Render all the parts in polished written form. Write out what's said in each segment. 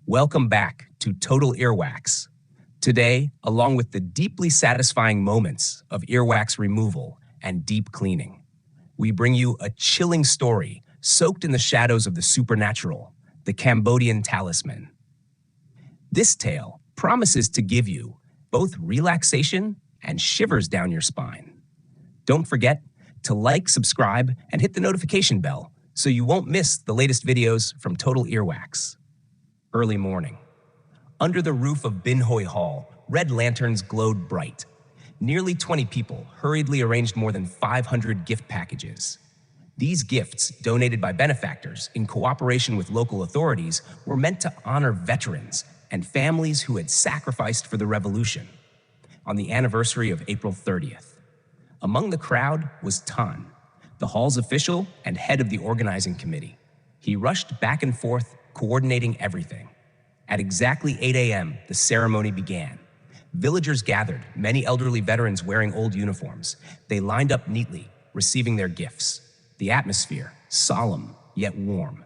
Welcome back to Total Earwax. Today, along with the deeply satisfying moments of earwax removal and deep cleaning, we bring you a chilling story soaked in the shadows of the supernatural, the Cambodian talisman. This tale promises to give you both relaxation and shivers down your spine. Don't forget to like, subscribe, and hit the notification bell so you won't miss the latest videos from Total Earwax. Early morning. Under the roof of Bin Hoi Hall, red lanterns glowed bright. Nearly 20 people hurriedly arranged more than 500 gift packages. These gifts, donated by benefactors in cooperation with local authorities, were meant to honor veterans and families who had sacrificed for the revolution on the anniversary of April 30th. Among the crowd was Tan, the hall's official and head of the organizing committee. He rushed back and forth, coordinating everything. At exactly 8 a.m., the ceremony began. Villagers gathered, many elderly veterans wearing old uniforms. They lined up neatly, receiving their gifts. The atmosphere, solemn yet warm.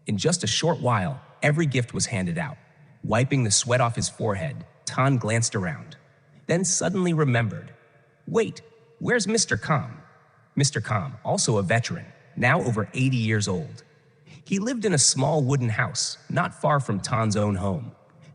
In just a short while, every gift was handed out. Wiping the sweat off his forehead, Tan glanced around, then suddenly remembered. Wait, where's Mr. Kam? Mr. Kam, also a veteran, now over 80 years old. He lived in a small wooden house, not far from Tan's own home.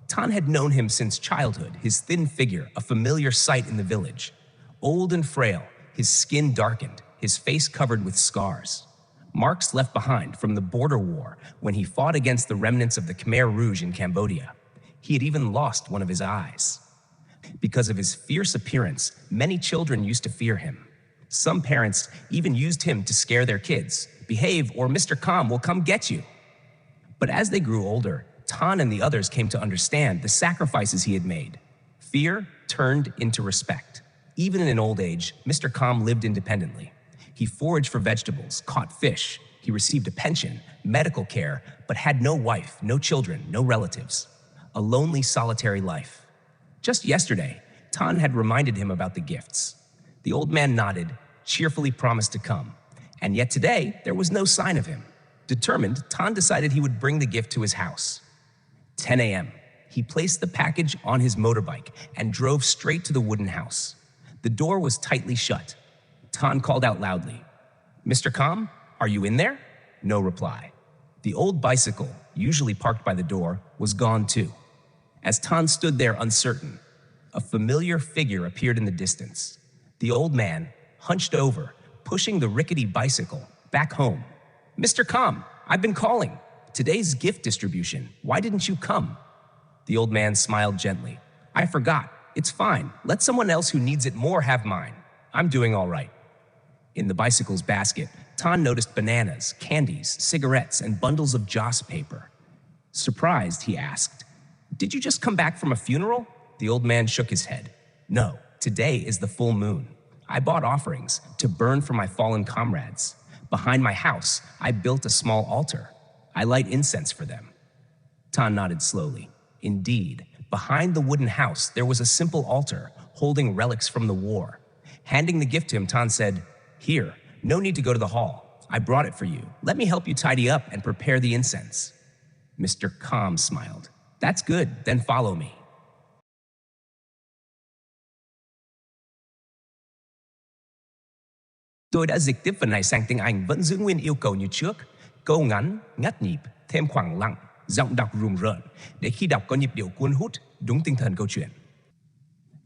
Tan had known him since childhood, his thin figure a familiar sight in the village. Old and frail, his skin darkened, his face covered with scars. Marks left behind from the border war when he fought against the remnants of the Khmer Rouge in Cambodia. He had even lost one of his eyes. Because of his fierce appearance, many children used to fear him. Some parents even used him to scare their kids. Behave or Mr. Kam will come get you. But as they grew older, Tan and the others came to understand the sacrifices he had made. Fear turned into respect. Even in old age, Mr. Kam lived independently. He foraged for vegetables, caught fish. He received a pension, medical care, but had no wife, no children, no relatives. A lonely, solitary life. Just yesterday, Tan had reminded him about the gifts. The old man nodded, cheerfully promised to come. And yet today, there was no sign of him. Determined, Tan decided he would bring the gift to his house. 10 a.m. He placed the package on his motorbike and drove straight to the wooden house. The door was tightly shut. Tan called out loudly, "Mr. Kam, are you in there?" No reply. The old bicycle, usually parked by the door, was gone too. As Tan stood there uncertain, a familiar figure appeared in the distance. The old man, hunched over, pushing the rickety bicycle back home. "Mr. Kam, I've been calling. Today's gift distribution. Why didn't you come?" The old man smiled gently. "I forgot. It's fine. Let someone else who needs it more have mine. I'm doing all right." In the bicycle's basket, Tan noticed bananas, candies, cigarettes, and bundles of joss paper. Surprised, he asked, "Did you just come back from a funeral?" The old man shook his head. "No, today is the full moon. I bought offerings to burn for my fallen comrades. Behind my house, I built a small altar. I light incense for them." Tan nodded slowly. Indeed, behind the wooden house, there was a simple altar holding relics from the war. Handing the gift to him, Tan said, "Here, no need to go to the hall. I brought it for you. Let me help you tidy up and prepare the incense." Mr. Kam smiled. "That's good, then follow me." Tôi đã dịch tiếp phần này sang tiếng Anh vẫn giữ nguyên yêu cầu như trước. Câu ngắn, ngắt nhịp, thêm khoảng lặng, giọng đọc rùng rợn, để khi đọc có nhịp điệu cuốn hút, đúng tinh thần câu chuyện.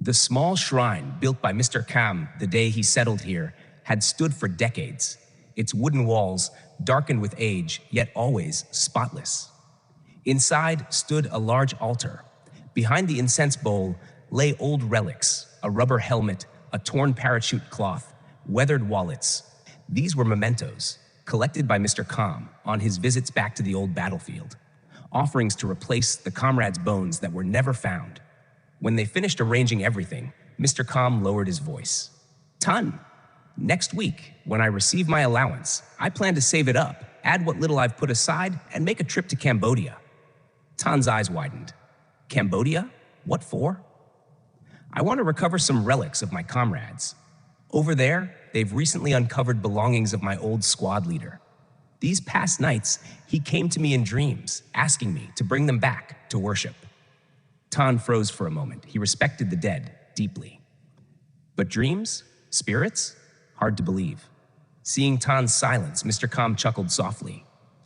The small shrine built by Mr. Kam the day he settled here had stood for decades. Its wooden walls, darkened with age, yet always spotless. Inside stood a large altar. Behind the incense bowl lay old relics, a rubber helmet, a torn parachute cloth, weathered wallets. These were mementos, collected by Mr. Kam on his visits back to the old battlefield, offerings to replace the comrades' bones that were never found. When they finished arranging everything, Mr. Kam lowered his voice. "Tan, next week, when I receive my allowance, I plan to save it up, add what little I've put aside, and make a trip to Cambodia." Tan's eyes widened. "Cambodia? What for?" "I want to recover some relics of my comrades. Over there, they've recently uncovered belongings of my old squad leader. These past nights, he came to me in dreams, asking me to bring them back to worship. Tan froze for a moment. He respected the dead deeply. But dreams? Spirits? Hard to believe. Seeing Tan's silence, Mr. Kam chuckled softly.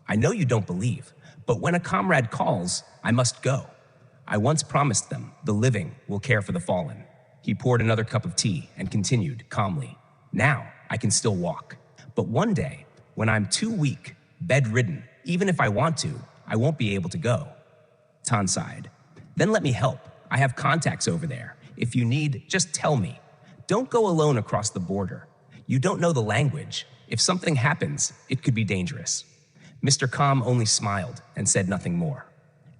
I know you don't believe, but when a comrade calls, I must go. I once promised them the living will care for the fallen. He poured another cup of tea and continued calmly. Now I can still walk. But one day, when I'm too weak, bedridden, even if I want to, I won't be able to go. Tan sighed. Then let me help. I have contacts over there. If you need, just tell me. Don't go alone across the border. You don't know the language. If something happens, it could be dangerous. Mr. Kam only smiled and said nothing more.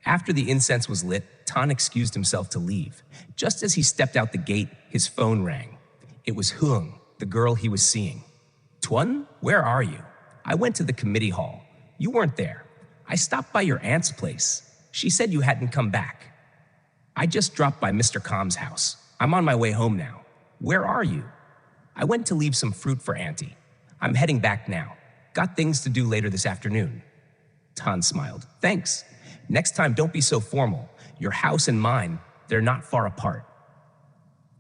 After the incense was lit, Tan excused himself to leave. Just as he stepped out the gate, his phone rang. It was Huang, the girl he was seeing. Tuan, where are you? I went to the committee hall. You weren't there. I stopped by your aunt's place. She said you hadn't come back. I just dropped by Mr. Kam's house. I'm on my way home now. Where are you? I went to leave some fruit for Auntie. I'm heading back now. Got things to do later this afternoon. Tan smiled. Thanks. Next time, don't be so formal. Your house and mine, they're not far apart.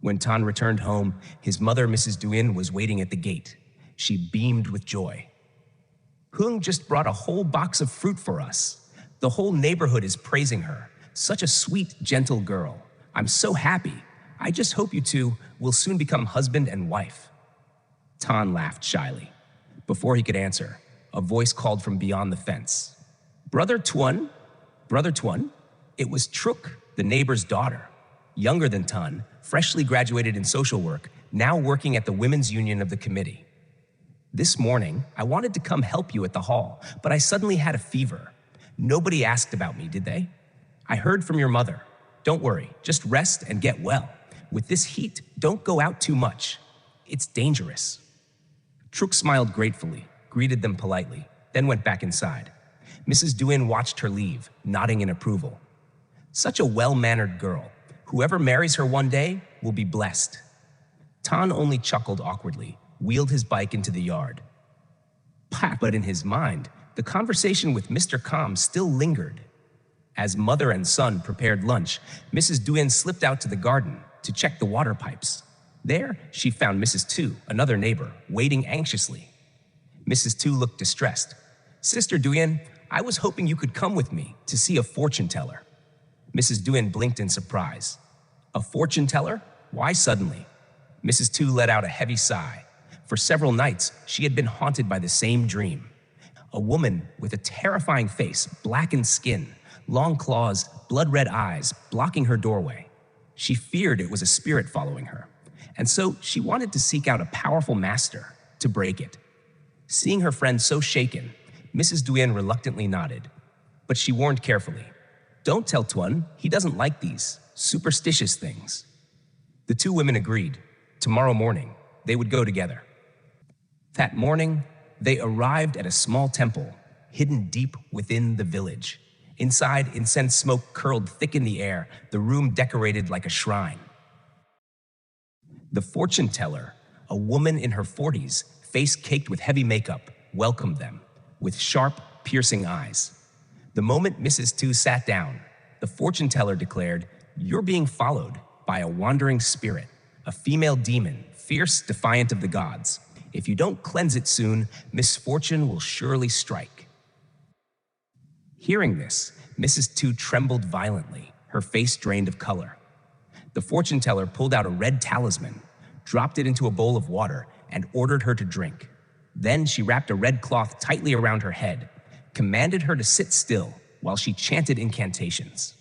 When Tan returned home, his mother, Mrs. Duin, was waiting at the gate. She beamed with joy. Hung just brought a whole box of fruit for us. The whole neighborhood is praising her. Such a sweet, gentle girl. I'm so happy. I just hope you two will soon become husband and wife. Tan laughed shyly. Before he could answer, a voice called from beyond the fence. Brother Tuan? Brother Tuan? It was Truk, the neighbor's daughter. Younger than Tan, freshly graduated in social work, now working at the Women's Union of the committee. This morning, I wanted to come help you at the hall, but I suddenly had a fever. Nobody asked about me, did they? I heard from your mother. Don't worry, just rest and get well. With this heat, don't go out too much. It's dangerous. Truk smiled gratefully, greeted them politely, then went back inside. Mrs. Duin watched her leave, nodding in approval. Such a well-mannered girl. Whoever marries her one day will be blessed. Tan only chuckled awkwardly, wheeled his bike into the yard. But in his mind, the conversation with Mr. Kam still lingered. As mother and son prepared lunch, Mrs. Duin slipped out to the garden to check the water pipes. There, she found Mrs. Tu, another neighbor, waiting anxiously. Mrs. Tu looked distressed. Sister Duin, I was hoping you could come with me to see a fortune teller. Mrs. Duin blinked in surprise. A fortune teller? Why suddenly? Mrs. Tu let out a heavy sigh. For several nights, she had been haunted by the same dream. A woman with a terrifying face, blackened skin, long claws, blood-red eyes, blocking her doorway. She feared it was a spirit following her, and so she wanted to seek out a powerful master to break it. Seeing her friend so shaken, Mrs. Duin reluctantly nodded, but she warned carefully. Don't tell Tuan, he doesn't like these superstitious things. The two women agreed. Tomorrow morning, they would go together. That morning, they arrived at a small temple, hidden deep within the village. Inside, incense smoke curled thick in the air, the room decorated like a shrine. The fortune teller, a woman in her 40s, face caked with heavy makeup, welcomed them, with sharp, piercing eyes. The moment Mrs. Tu sat down, the fortune teller declared, You're being followed by a wandering spirit, a female demon, fierce, defiant of the gods. If you don't cleanse it soon, misfortune will surely strike. Hearing this, Mrs. Tu trembled violently, her face drained of color. The fortune teller pulled out a red talisman, dropped it into a bowl of water, and ordered her to drink. Then she wrapped a red cloth tightly around her head, commanded her to sit still while she chanted incantations.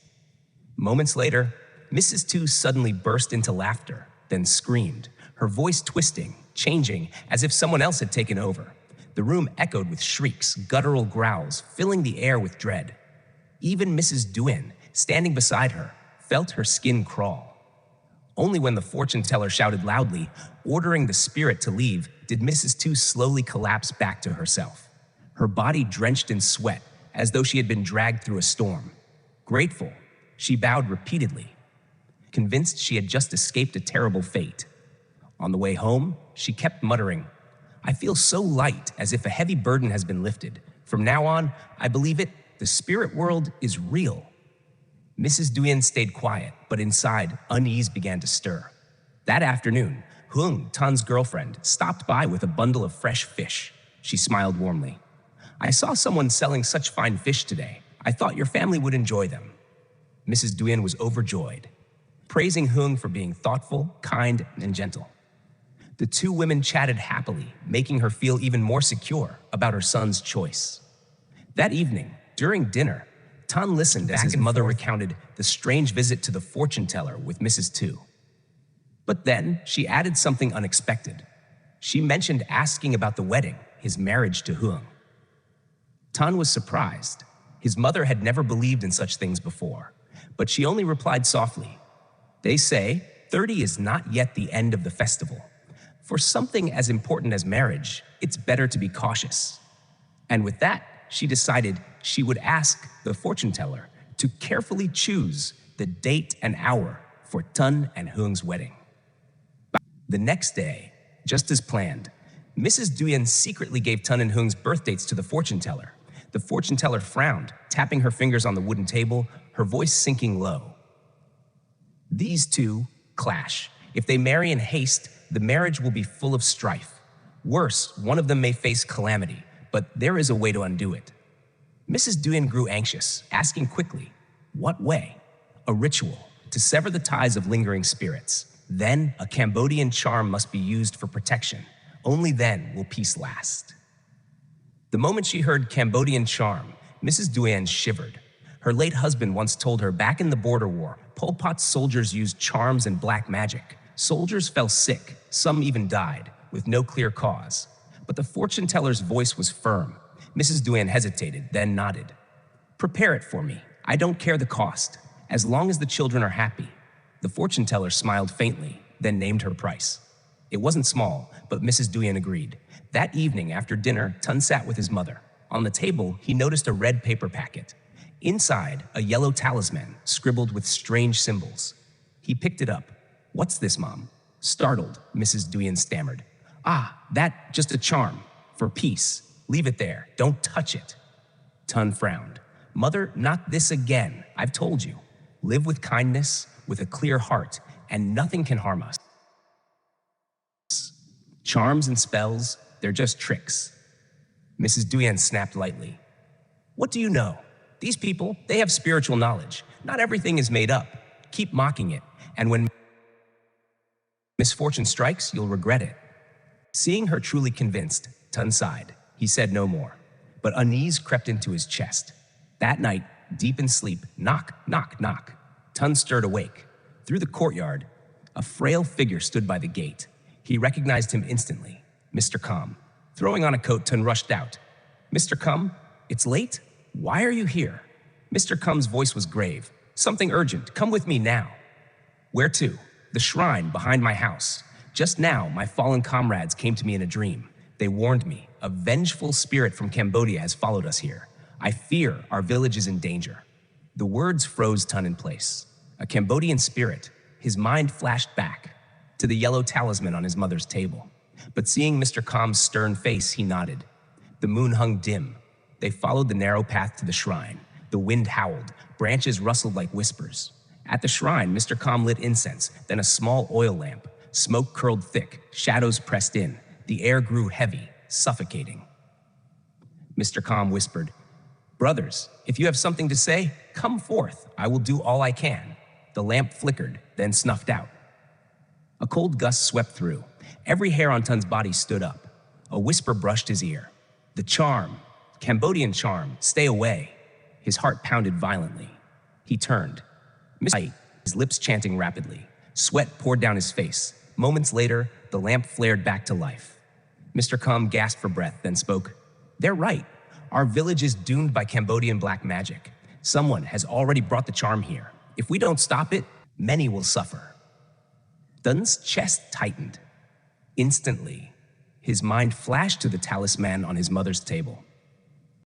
Moments later, Mrs. Tu suddenly burst into laughter, then screamed, her voice twisting, changing as if someone else had taken over. The room echoed with shrieks, guttural growls, filling the air with dread. Even Mrs. Duin, standing beside her, felt her skin crawl. Only when the fortune teller shouted loudly, ordering the spirit to leave, did Mrs. Tu slowly collapse back to herself, her body drenched in sweat, as though she had been dragged through a storm. Grateful, she bowed repeatedly, convinced she had just escaped a terrible fate. On the way home, she kept muttering, I feel so light, as if a heavy burden has been lifted. From now on, I believe it, the spirit world is real. Mrs. Duyen stayed quiet, but inside, unease began to stir. That afternoon, Hung, Tan's girlfriend, stopped by with a bundle of fresh fish. She smiled warmly. I saw someone selling such fine fish today. I thought your family would enjoy them. Mrs. Duyen was overjoyed, praising Hung for being thoughtful, kind, and gentle. The two women chatted happily, making her feel even more secure about her son's choice. That evening, during dinner, Tan listened as his mother recounted the strange visit to the fortune teller with Mrs. Tu. But then she added something unexpected. She mentioned asking about the wedding, his marriage to Hung. Tan was surprised. His mother had never believed in such things before, but she only replied softly, "They say 30 is not yet the end of the festival. For something as important as marriage, it's better to be cautious." And with that, she decided she would ask the fortune teller to carefully choose the date and hour for Tan and Hung's wedding. The next day, just as planned, Mrs. Duyen secretly gave Tan and Hung's birth dates to the fortune teller. The fortune teller frowned, tapping her fingers on the wooden table, her voice sinking low. These two clash. If they marry in haste, the marriage will be full of strife. Worse, one of them may face calamity, but there is a way to undo it. Mrs. Duyen grew anxious, asking quickly, what way? A ritual, to sever the ties of lingering spirits. Then, a Cambodian charm must be used for protection. Only then will peace last. The moment she heard Cambodian charm, Mrs. Duyen shivered. Her late husband once told her back in the border war, Pol Pot's soldiers used charms and black magic. Soldiers fell sick, some even died, with no clear cause. But the fortune teller's voice was firm. Mrs. Duyen hesitated, then nodded. Prepare it for me. I don't care the cost, as long as the children are happy. The fortune teller smiled faintly, then named her price. It wasn't small, but Mrs. Duyen agreed. That evening, after dinner, Tan sat with his mother. On the table, he noticed a red paper packet. Inside, a yellow talisman, scribbled with strange symbols. He picked it up. What's this, Mom? Startled, Mrs. Duyen stammered. That, just a charm. For peace. Leave it there. Don't touch it. Tan frowned. Mother, not this again. I've told you. Live with kindness, with a clear heart, and nothing can harm us. Charms and spells, they're just tricks. Mrs. Duyen snapped lightly. What do you know? These people, they have spiritual knowledge. Not everything is made up. Keep mocking it, and when misfortune strikes, you'll regret it. Seeing her truly convinced, Tan sighed. He said no more, but unease crept into his chest. That night, deep in sleep, knock, knock, knock. Tan stirred awake. Through the courtyard, a frail figure stood by the gate. He recognized him instantly, Mr. Kam. Throwing on a coat, Tan rushed out. Mr. Kam, it's late? Why are you here? Mr. Kam's voice was grave. Something urgent. Come with me now. Where to? The shrine behind my house. Just now, my fallen comrades came to me in a dream. They warned me. A vengeful spirit from Cambodia has followed us here. I fear our village is in danger. The words froze Tan in place. A Cambodian spirit. His mind flashed back to the yellow talisman on his mother's table. But seeing Mr. Kam's stern face, he nodded. The moon hung dim. They followed the narrow path to the shrine. The wind howled. Branches rustled like whispers. At the shrine, Mr. Kam lit incense, then a small oil lamp. Smoke curled thick. Shadows pressed in. The air grew heavy, suffocating. Mr. Kam whispered, Brothers, if you have something to say, come forth. I will do all I can. The lamp flickered, then snuffed out. A cold gust swept through. Every hair on Tan's body stood up. A whisper brushed his ear. The charm, Cambodian charm, stay away. His heart pounded violently. He turned. His lips chanting rapidly. Sweat poured down his face. Moments later, the lamp flared back to life. Mr. Kam gasped for breath, then spoke. They're right. Our village is doomed by Cambodian black magic. Someone has already brought the charm here. If we don't stop it, many will suffer. Tan's chest tightened. Instantly, his mind flashed to the talisman on his mother's table.